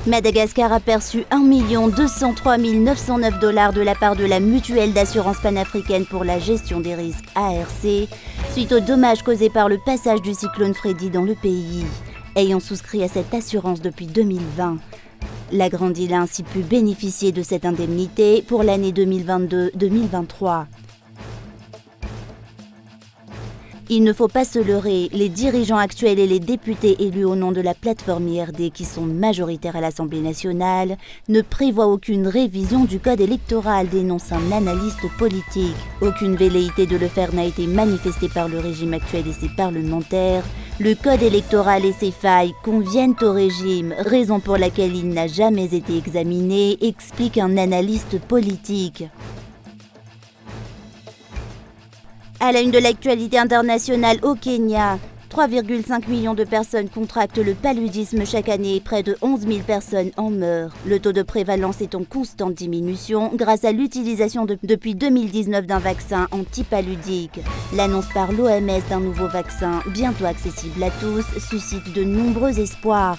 Madagascar a perçu 1 203 909 $ de la part de la mutuelle d'assurance panafricaine pour la gestion des risques ARC, suite aux dommages causés par le passage du cyclone Freddy dans le pays. Ayant souscrit à cette assurance depuis 2020, la Grande Île a ainsi pu bénéficier de cette indemnité pour l'année 2022-2023. Il ne faut pas se leurrer, les dirigeants actuels et les députés élus au nom de la plateforme IRD qui sont majoritaires à l'Assemblée nationale ne prévoient aucune révision du code électoral, dénonce un analyste politique. Aucune velléité de le faire n'a été manifestée par le régime actuel et ses parlementaires. Le code électoral et ses failles conviennent au régime, raison pour laquelle il n'a jamais été examiné, explique un analyste politique. À la une de l'actualité internationale au Kenya, 3,5 millions de personnes contractent le paludisme chaque année et près de 11 000 personnes en meurent. Le taux de prévalence est en constante diminution grâce à l'utilisation depuis 2019 d'un vaccin antipaludique. L'annonce par l'OMS d'un nouveau vaccin, bientôt accessible à tous, suscite de nombreux espoirs.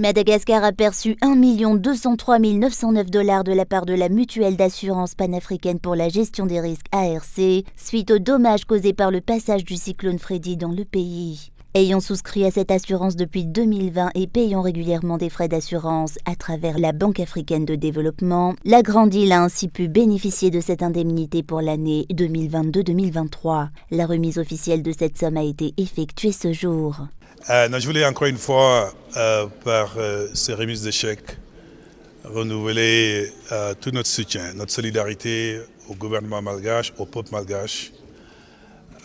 Madagascar a perçu 1 203 909 $ de la part de la mutuelle d'assurance panafricaine pour la gestion des risques ARC, suite aux dommages causés par le passage du cyclone Freddy dans le pays. Ayant souscrit à cette assurance depuis 2020 et payant régulièrement des frais d'assurance à travers la Banque africaine de développement, la Grande Île a ainsi pu bénéficier de cette indemnité pour l'année 2022-2023. La remise officielle de cette somme a été effectuée ce jour. Je voulais encore une fois, par ces remises de chèques, renouveler tout notre soutien, notre solidarité au gouvernement malgache, au peuple malgache,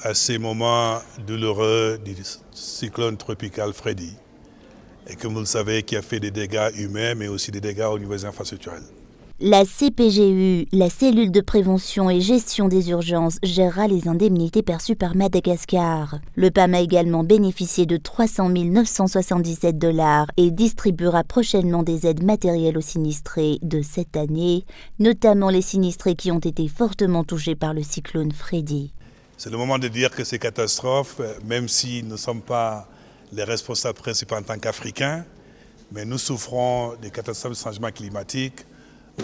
à ces moments douloureux du cyclone tropical Freddy, et comme vous le savez, qui a fait des dégâts humains, mais aussi des dégâts au niveau des infrastructures. La CPGU, la cellule de prévention et gestion des urgences, gérera les indemnités perçues par Madagascar. Le PAM a également bénéficié de 300 977 $ et distribuera prochainement des aides matérielles aux sinistrés de cette année, notamment les sinistrés qui ont été fortement touchés par le cyclone Freddy. C'est le moment de dire que ces catastrophes, même si nous ne sommes pas les responsables principaux en tant qu'Africains, mais nous souffrons des catastrophes de changement climatique,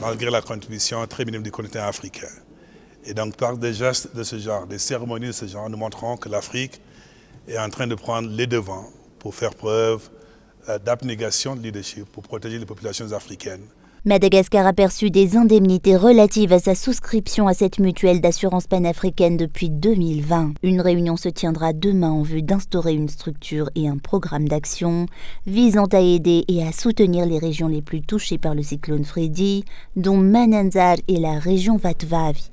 malgré la contribution très minime du continent africain. Et donc par des gestes de ce genre, des cérémonies de ce genre, nous montrons que l'Afrique est en train de prendre les devants pour faire preuve d'abnégation, de leadership, pour protéger les populations africaines. Madagascar a perçu des indemnités relatives à sa souscription à cette mutuelle d'assurance panafricaine depuis 2020. Une réunion se tiendra demain en vue d'instaurer une structure et un programme d'action visant à aider et à soutenir les régions les plus touchées par le cyclone Freddy, dont Mananzar et la région Vatvavi.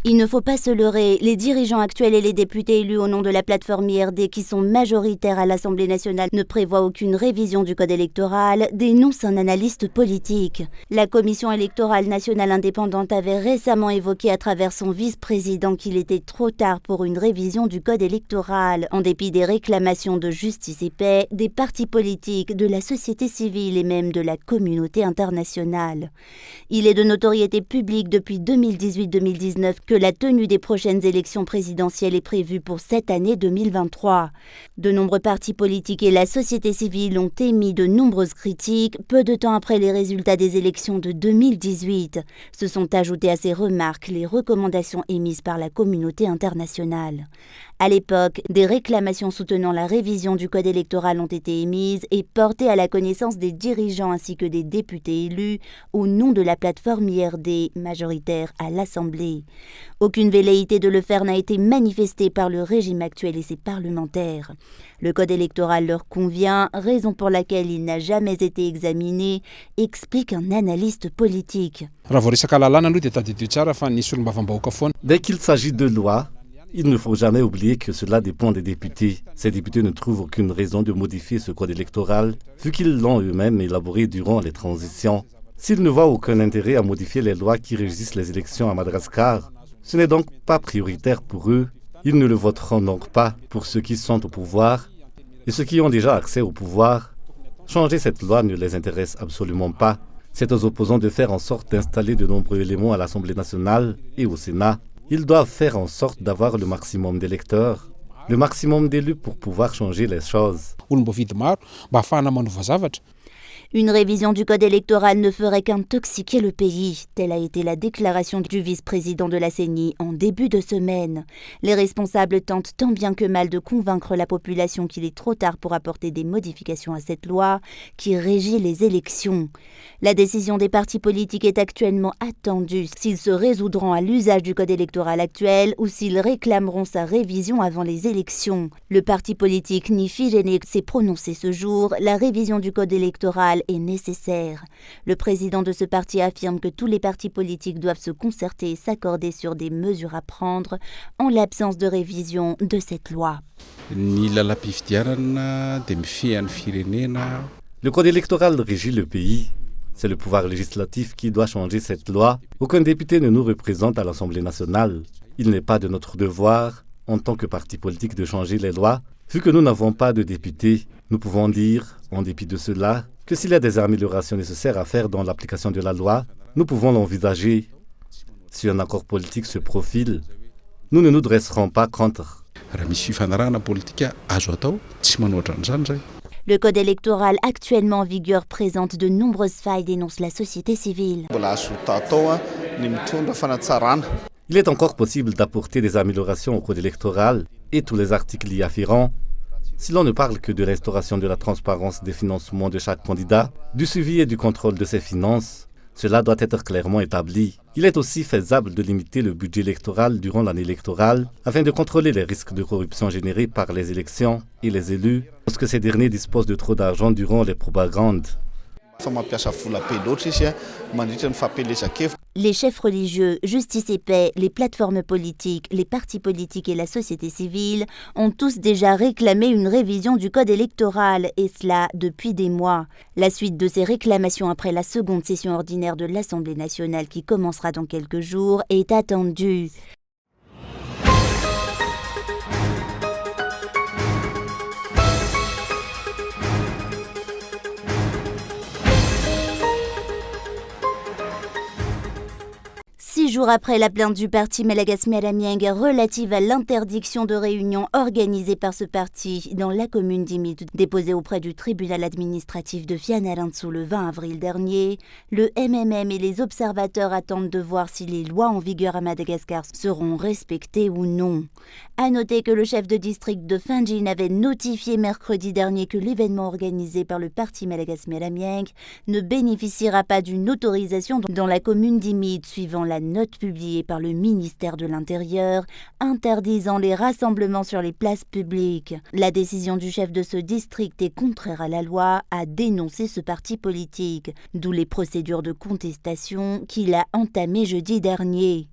Il ne faut pas se leurrer, les dirigeants actuels et les députés élus au nom de la plateforme IRD qui sont majoritaires à l'Assemblée nationale ne prévoient aucune révision du code électoral, dénonce un analyste politique. La Commission électorale nationale indépendante avait récemment évoqué à travers son vice-président qu'il était trop tard pour une révision du code électoral, en dépit des réclamations de justice et paix, des partis politiques, de la société civile et même de la communauté internationale. Il est de notoriété publique depuis 2018-2019 que la tenue des prochaines élections présidentielles est prévue pour cette année 2023. De nombreux partis politiques et la société civile ont émis de nombreuses critiques peu de temps après les résultats des élections de 2018. Se sont ajoutées à ces remarques les recommandations émises par la communauté internationale. À l'époque, des réclamations soutenant la révision du code électoral ont été émises et portées à la connaissance des dirigeants ainsi que des députés élus au nom de la plateforme IRD majoritaire à l'Assemblée. Aucune velléité de le faire n'a été manifestée par le régime actuel et ses parlementaires. Le code électoral leur convient, raison pour laquelle il n'a jamais été examiné, explique un analyste politique. Dès qu'il s'agit de loi, il ne faut jamais oublier que cela dépend des députés. Ces députés ne trouvent aucune raison de modifier ce code électoral, vu qu'ils l'ont eux-mêmes élaboré durant les transitions. S'ils ne voient aucun intérêt à modifier les lois qui régissent les élections à Madagascar, ce n'est donc pas prioritaire pour eux. Ils ne le voteront donc pas pour ceux qui sont au pouvoir. Et ceux qui ont déjà accès au pouvoir, changer cette loi ne les intéresse absolument pas. C'est aux opposants de faire en sorte d'installer de nombreux éléments à l'Assemblée nationale et au Sénat. Ils doivent faire en sorte d'avoir le maximum d'électeurs, le maximum d'élus pour pouvoir changer les choses. Une révision du code électoral ne ferait qu'intoxiquer le pays. Telle a été la déclaration du vice-président de la CENI en début de semaine. Les responsables tentent tant bien que mal de convaincre la population qu'il est trop tard pour apporter des modifications à cette loi qui régit les élections. La décision des partis politiques est actuellement attendue s'ils se résoudront à l'usage du code électoral actuel ou s'ils réclameront sa révision avant les élections. Le parti politique Nifirene s'est prononcé ce jour. La révision du code électoral est nécessaire. Le président de ce parti affirme que tous les partis politiques doivent se concerter et s'accorder sur des mesures à prendre en l'absence de révision de cette loi. Le code électoral régit le pays. C'est le pouvoir législatif qui doit changer cette loi. Aucun député ne nous représente à l'Assemblée nationale. Il n'est pas de notre devoir, en tant que parti politique, de changer les lois. Vu que nous n'avons pas de députés, nous pouvons dire, en dépit de cela, que s'il y a des améliorations nécessaires à faire dans l'application de la loi, nous pouvons l'envisager. Si un accord politique se profile, nous ne nous dresserons pas contre. Le code électoral actuellement en vigueur présente de nombreuses failles, dénonce la société civile. Il est encore possible d'apporter des améliorations au code électoral et tous les articles y afférents, si l'on ne parle que de l'instauration de la transparence des financements de chaque candidat, du suivi et du contrôle de ses finances. Cela doit être clairement établi. Il est aussi faisable de limiter le budget électoral durant l'année électorale afin de contrôler les risques de corruption générés par les élections et les élus lorsque ces derniers disposent de trop d'argent durant les propagandes. Les chefs religieux, Justice et Paix, les plateformes politiques, les partis politiques et la société civile ont tous déjà réclamé une révision du code électoral, et cela depuis des mois. La suite de ces réclamations après la seconde session ordinaire de l'Assemblée nationale qui commencera dans quelques jours est attendue. Six jours après la plainte du parti Malagasy Malamieng relative à l'interdiction de réunion organisée par ce parti dans la commune d'Imit, déposée auprès du tribunal administratif de Fianarantsoa le 20 avril dernier, le MMM et les observateurs attendent de voir si les lois en vigueur à Madagascar seront respectées ou non. À noter que le chef de district de Fingine avait notifié mercredi dernier que l'événement organisé par le parti Malagasy Malamieng ne bénéficiera pas d'une autorisation dans la commune d'Imit, suivant la note publiée par le ministère de l'Intérieur interdisant les rassemblements sur les places publiques. La décision du chef de ce district est contraire à la loi, a dénoncé ce parti politique, d'où les procédures de contestation qu'il a entamées jeudi dernier.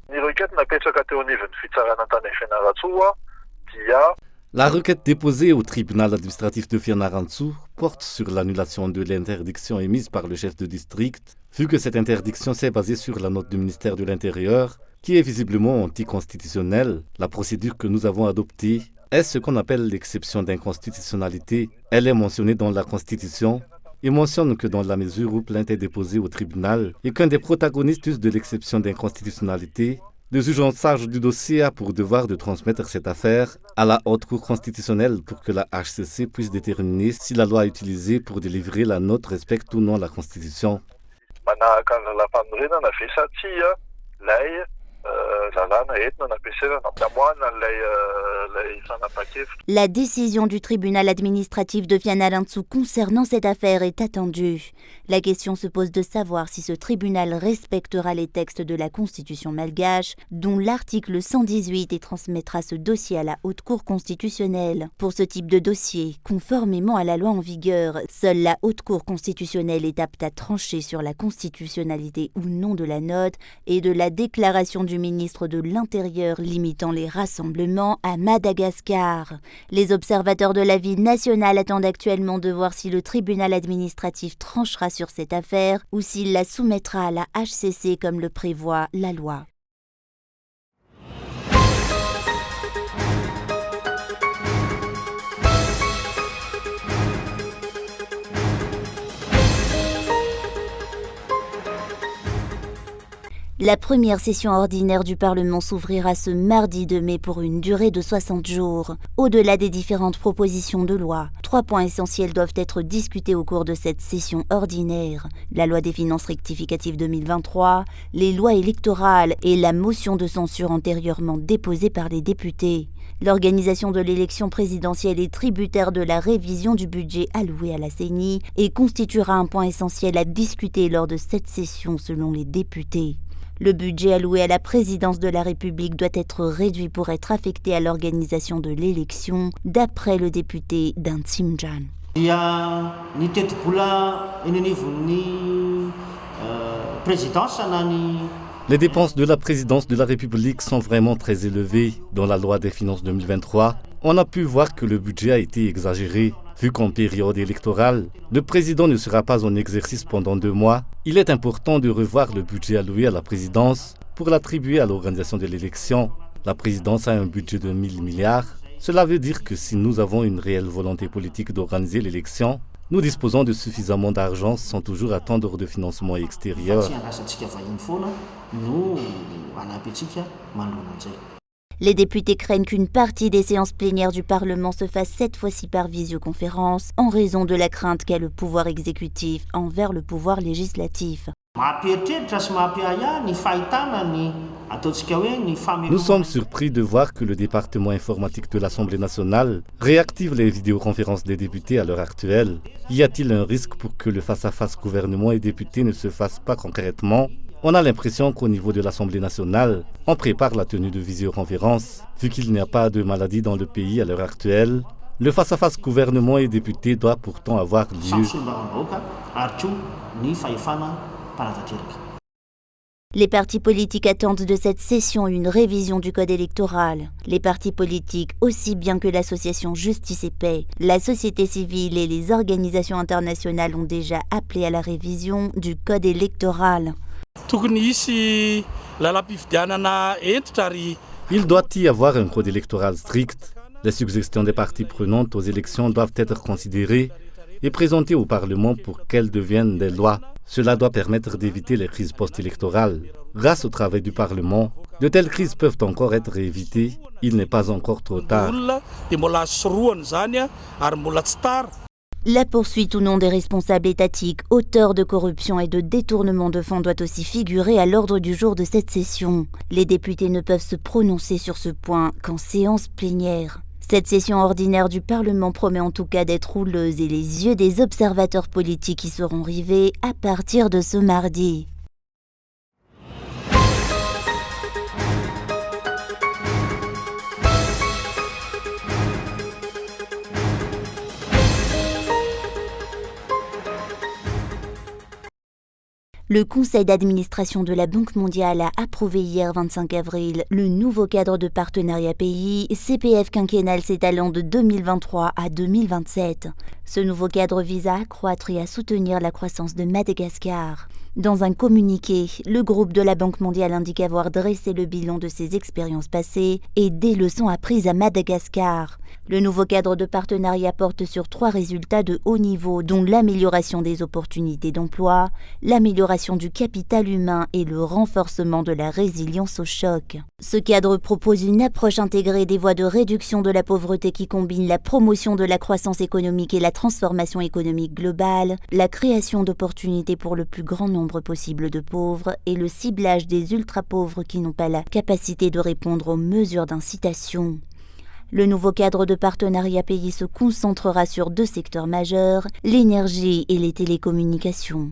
La requête déposée au tribunal administratif de Fianarantsoa porte sur l'annulation de l'interdiction émise par le chef de district, vu que cette interdiction s'est basée sur la note du ministère de l'Intérieur, qui est visiblement anticonstitutionnelle. La procédure que nous avons adoptée est ce qu'on appelle l'exception d'inconstitutionnalité. Elle est mentionnée dans la Constitution et mentionne que dans la mesure où plainte est déposée au tribunal et qu'un des protagonistes de l'exception d'inconstitutionnalité, le juge en charge du dossier a pour devoir de transmettre cette affaire à la Haute Cour constitutionnelle pour que la HCC puisse déterminer si la loi utilisée pour délivrer la note respecte ou non la Constitution. La décision du tribunal administratif de Fianarantsoa concernant cette affaire est attendue. La question se pose de savoir si ce tribunal respectera les textes de la Constitution malgache, dont l'article 118 et transmettra ce dossier à la Haute Cour constitutionnelle. Pour ce type de dossier, conformément à la loi en vigueur, seule la Haute Cour constitutionnelle est apte à trancher sur la constitutionnalité ou non de la note et de la déclaration du ministre de l'Intérieur limitant les rassemblements à Madagascar. Les observateurs de la vie nationale attendent actuellement de voir si le tribunal administratif tranchera sur cette affaire ou s'il la soumettra à la HCC comme le prévoit la loi. La première session ordinaire du Parlement s'ouvrira ce mardi 2 mai pour une durée de 60 jours. Au-delà des différentes propositions de loi, 3 points essentiels doivent être discutés au cours de cette session ordinaire. La loi des finances rectificatives 2023, les lois électorales et la motion de censure antérieurement déposée par les députés. L'organisation de l'élection présidentielle est tributaire de la révision du budget alloué à la CENI et constituera un point essentiel à discuter lors de cette session selon les députés. Le budget alloué à la présidence de la République doit être réduit pour être affecté à l'organisation de l'élection, d'après le député Dantsimjan. Les dépenses de la présidence de la République sont vraiment très élevées. Dans la loi des finances 2023, on a pu voir que le budget a été exagéré. Vu qu'en période électorale, le président ne sera pas en exercice pendant 2 mois, il est important de revoir le budget alloué à la présidence pour l'attribuer à l'organisation de l'élection. La présidence a un budget de 1000 milliards. Cela veut dire que si nous avons une réelle volonté politique d'organiser l'élection, nous disposons de suffisamment d'argent sans toujours attendre de financement extérieur. Les députés craignent qu'une partie des séances plénières du Parlement se fasse cette fois-ci par visioconférence en raison de la crainte qu'a le pouvoir exécutif envers le pouvoir législatif. Nous sommes surpris de voir que le département informatique de l'Assemblée nationale réactive les vidéoconférences des députés à l'heure actuelle. Y a-t-il un risque pour que le face-à-face gouvernement et députés ne se fasse pas concrètement ? On a l'impression qu'au niveau de l'Assemblée nationale, on prépare la tenue de visioconférence. Vu qu'il n'y a pas de maladie dans le pays à l'heure actuelle, le face-à-face gouvernement et députés doit pourtant avoir lieu. Les partis politiques attendent de cette session une révision du code électoral. Les partis politiques, aussi bien que l'association Justice et Paix, la société civile et les organisations internationales ont déjà appelé à la révision du code électoral. Il doit y avoir un code électoral strict. Les suggestions des parties prenantes aux élections doivent être considérées et présentées au Parlement pour qu'elles deviennent des lois. Cela doit permettre d'éviter les crises post-électorales. Grâce au travail du Parlement, de telles crises peuvent encore être évitées. Il n'est pas encore trop tard. La poursuite ou non des responsables étatiques, auteurs de corruption et de détournement de fonds doit aussi figurer à l'ordre du jour de cette session. Les députés ne peuvent se prononcer sur ce point qu'en séance plénière. Cette session ordinaire du Parlement promet en tout cas d'être rouleuse et les yeux des observateurs politiques y seront rivés à partir de ce mardi. Le conseil d'administration de la Banque mondiale a approuvé hier 25 avril le nouveau cadre de partenariat pays CPF quinquennal s'étalant de 2023 à 2027. Ce nouveau cadre vise à accroître et à soutenir la croissance de Madagascar. Dans un communiqué, le groupe de la Banque mondiale indique avoir dressé le bilan de ses expériences passées et des leçons apprises à Madagascar. Le nouveau cadre de partenariat porte sur 3 résultats de haut niveau, dont l'amélioration des opportunités d'emploi, l'amélioration du capital humain et le renforcement de la résilience au choc. Ce cadre propose une approche intégrée des voies de réduction de la pauvreté qui combine la promotion de la croissance économique et la transformation économique globale, la création d'opportunités pour le plus grand nombre nombre possible de pauvres et le ciblage des ultra-pauvres qui n'ont pas la capacité de répondre aux mesures d'incitation. Le nouveau cadre de partenariat pays se concentrera sur 2 secteurs majeurs, l'énergie et les télécommunications.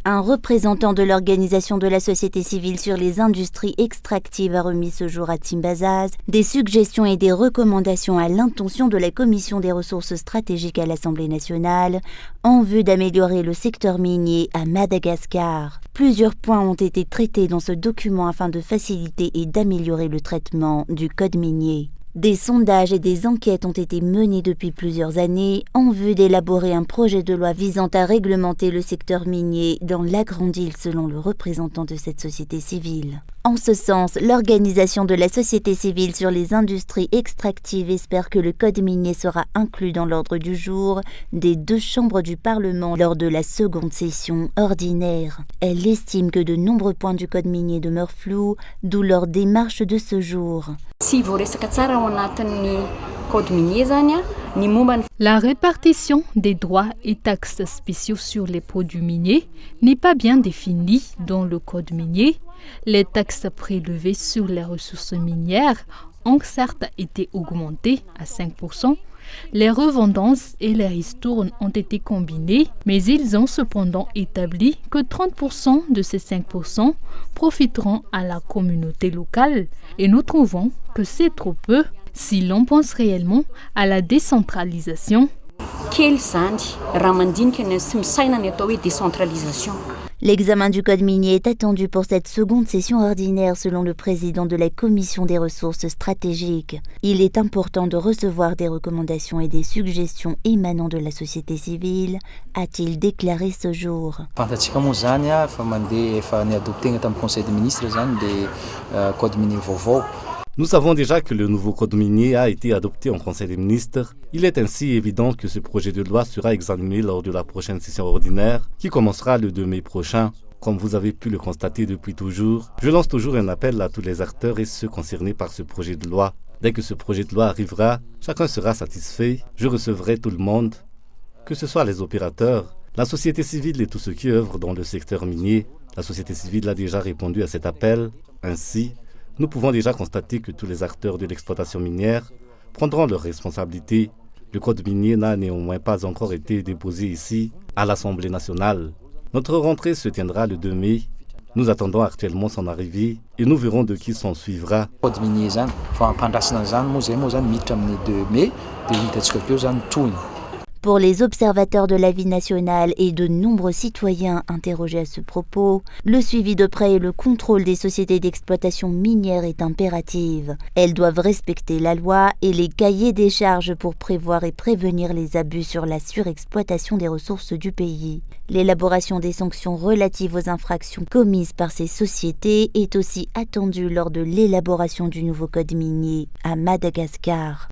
Un représentant de l'Organisation de la société civile sur les industries extractives a remis ce jour à Timbazaz des suggestions et des recommandations à l'intention de la Commission des ressources stratégiques à l'Assemblée nationale en vue d'améliorer le secteur minier à Madagascar. Plusieurs points ont été traités dans ce document afin de faciliter et d'améliorer le traitement du code minier. Des sondages et des enquêtes ont été menés depuis plusieurs années en vue d'élaborer un projet de loi visant à réglementer le secteur minier dans la Grande Île selon le représentant de cette société civile. En ce sens, l'Organisation de la société civile sur les industries extractives espère que le code minier sera inclus dans l'ordre du jour des 2 chambres du Parlement lors de la seconde session ordinaire. Elle estime que de nombreux points du code minier demeurent flous, d'où leur démarche de ce jour. La répartition des droits et taxes spéciaux sur les produits miniers n'est pas bien définie dans le code minier. Les taxes prélevées sur les ressources minières ont certes été augmentées à 5%. Les revendances et les ristournes ont été combinés, mais ils ont cependant établi que 30% de ces 5% profiteront à la communauté locale et nous trouvons que c'est trop peu si l'on pense réellement à la décentralisation. L'examen du code minier est attendu pour cette seconde session ordinaire selon le président de la Commission des ressources stratégiques. Il est important de recevoir des recommandations et des suggestions émanant de la société civile, a-t-il déclaré ce jour. Nous savons déjà que le nouveau code minier a été adopté en Conseil des ministres. Il est ainsi évident que ce projet de loi sera examiné lors de la prochaine session ordinaire qui commencera le 2 mai prochain. Comme vous avez pu le constater depuis toujours, je lance toujours un appel à tous les acteurs et ceux concernés par ce projet de loi. Dès que ce projet de loi arrivera, chacun sera satisfait. Je recevrai tout le monde, que ce soit les opérateurs, la société civile et tous ceux qui œuvrent dans le secteur minier. La société civile a déjà répondu à cet appel. Ainsi, nous pouvons déjà constater que tous les acteurs de l'exploitation minière prendront leurs responsabilités. Le code minier n'a néanmoins pas encore été déposé ici, à l'Assemblée nationale. Notre rentrée se tiendra le 2 mai. Nous attendons actuellement son arrivée et nous verrons de qui s'en suivra. Pour les observateurs de la vie nationale et de nombreux citoyens interrogés à ce propos, le suivi de près et le contrôle des sociétés d'exploitation minière est impératif. Elles doivent respecter la loi et les cahiers des charges pour prévoir et prévenir les abus sur la surexploitation des ressources du pays. L'élaboration des sanctions relatives aux infractions commises par ces sociétés est aussi attendue lors de l'élaboration du nouveau code minier à Madagascar.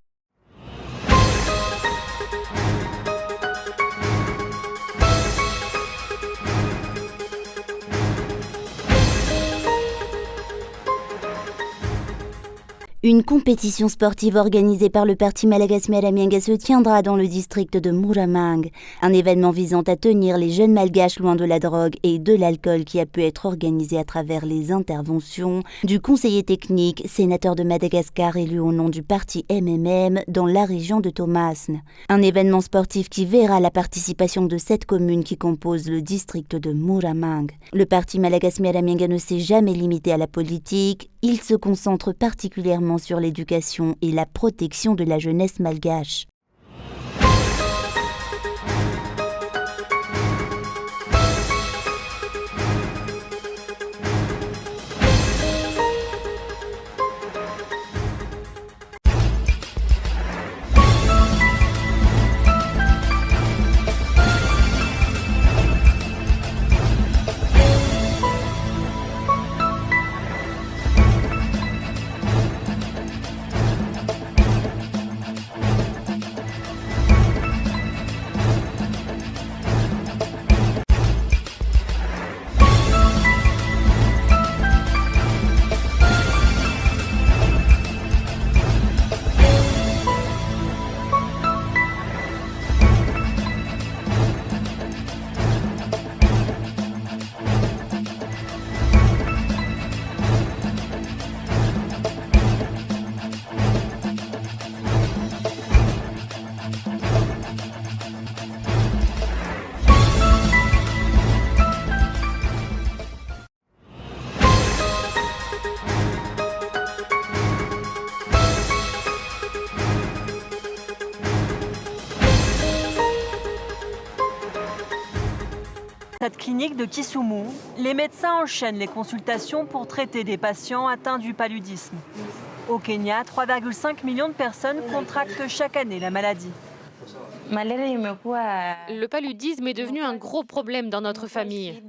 Une compétition sportive organisée par le parti Malagasy Miaramianga se tiendra dans le district de Muramang. Un événement visant à tenir les jeunes malgaches loin de la drogue et de l'alcool qui a pu être organisé à travers les interventions du conseiller technique, sénateur de Madagascar élu au nom du parti MMM dans la région de Tomasne. Un événement sportif qui verra la participation de 7 communes qui composent le district de Muramang. Le parti Malagasy Miaramianga ne s'est jamais limité à la politique. Il se concentre particulièrement sur l'éducation et la protection de la jeunesse malgache. Cette clinique de Kisumu, les médecins enchaînent les consultations pour traiter des patients atteints du paludisme. Au Kenya, 3,5 millions de personnes contractent chaque année la maladie. Le paludisme est devenu un gros problème dans notre famille.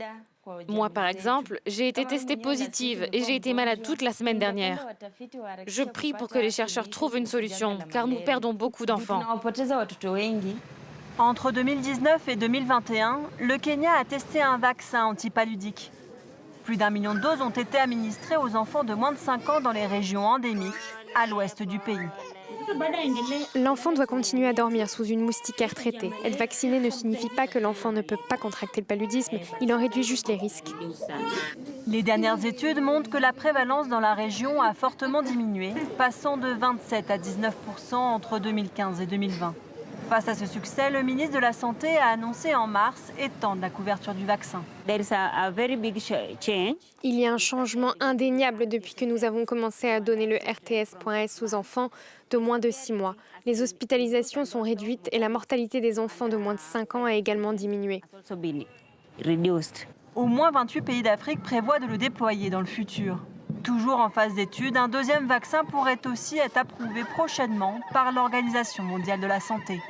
Moi, par exemple, j'ai été testée positive et j'ai été malade toute la semaine dernière. Je prie pour que les chercheurs trouvent une solution, car nous perdons beaucoup d'enfants. Entre 2019 et 2021, le Kenya a testé un vaccin antipaludique. Plus d'1 million de doses ont été administrées aux enfants de moins de 5 ans dans les régions endémiques, à l'ouest du pays. L'enfant doit continuer à dormir sous une moustiquaire traitée. Être vacciné ne signifie pas que l'enfant ne peut pas contracter le paludisme, il en réduit juste les risques. Les dernières études montrent que la prévalence dans la région a fortement diminué, passant de 27 à 19% entre 2015 et 2020. Face à ce succès, le ministre de la Santé a annoncé en mars étendre la couverture du vaccin. Il y a un changement indéniable depuis que nous avons commencé à donner le RTS.S aux enfants de moins de 6 mois. Les hospitalisations sont réduites et la mortalité des enfants de moins de 5 ans a également diminué. Au moins 28 pays d'Afrique prévoient de le déployer dans le futur. Toujours en phase d'étude, un deuxième vaccin pourrait aussi être approuvé prochainement par l'Organisation mondiale de la santé.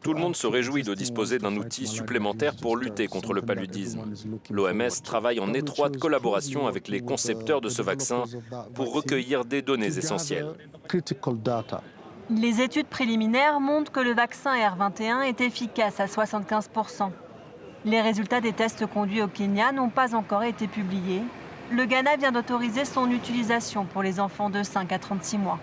Tout le monde se réjouit de disposer d'un outil supplémentaire pour lutter contre le paludisme. L'OMS travaille en étroite collaboration avec les concepteurs de ce vaccin pour recueillir des données essentielles. Les études préliminaires montrent que le vaccin R21 est efficace à 75%. Les résultats des tests conduits au Kenya n'ont pas encore été publiés. Le Ghana vient d'autoriser son utilisation pour les enfants de 5 à 36 mois.